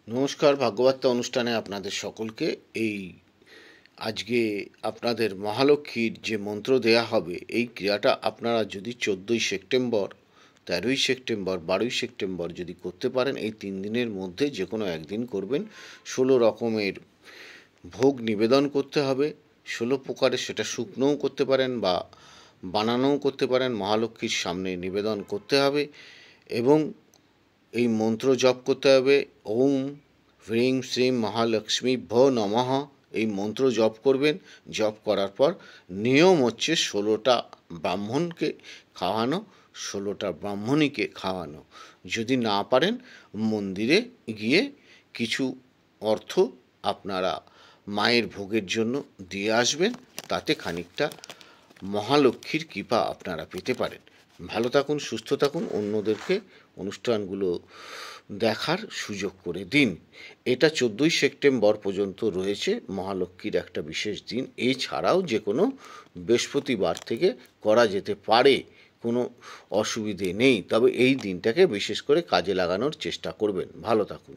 নমস্কার, ভাগ্যবার্তা অনুষ্ঠানে আপনাদের সকলকে। আজকে আপনাদের মহালক্ষ্মীর যে মন্ত্র দেয়া হবে, এই ক্রিয়াটা আপনারা যদি 14ই সেপ্টেম্বর, 13ই সেপ্টেম্বর, 12ই সেপ্টেম্বর যদি করতে পারেন, এই 3 দিনের মধ্যে যে কোনো একদিন করবেন। 16 রকমের ভোগ নিবেদন করতে হবে। 16 প্রকারের, সেটা শুকনোও করতে পারেন বা বানানোও করতে পারেন। মহালক্ষ্মীর সামনে নিবেদন করতে হবে এবং এই মন্ত্র জপ করতে হবে। ওম হ্রিং শ্রীং মহালক্ষ্মী ভো নমঃ। এই মন্ত্র জপ করবেন। জপ করার পর নিয়ম হচ্ছে 16টা ব্রাহ্মণকে খাওয়ানো, 16টা ব্রাহ্মণীকে খাওয়ানো। যদি না পারেন, মন্দিরে গিয়ে কিছু অর্থ আপনারা মায়ের ভোগের জন্য দিয়ে আসবেন। তাতে খানিকটা মহালক্ষ্মীর কৃপা আপনারা পেতে পারেন। ভালো থাকুন, সুস্থ থাকুন, অন্যদেরকে অনুষ্ঠানগুলো দেখার সুযোগ করে দিন। এটা 14ই সেপ্টেম্বর পর্যন্ত রয়েছে মহালক্ষ্মীর একটা বিশেষ দিন। এছাড়াও যে কোনো বৃহস্পতিবার থেকে করা যেতে পারে, কোনো অসুবিধে নেই। তবে এই দিনটাকে বিশেষ করে কাজে লাগানোর চেষ্টা করবেন। ভালো থাকুন।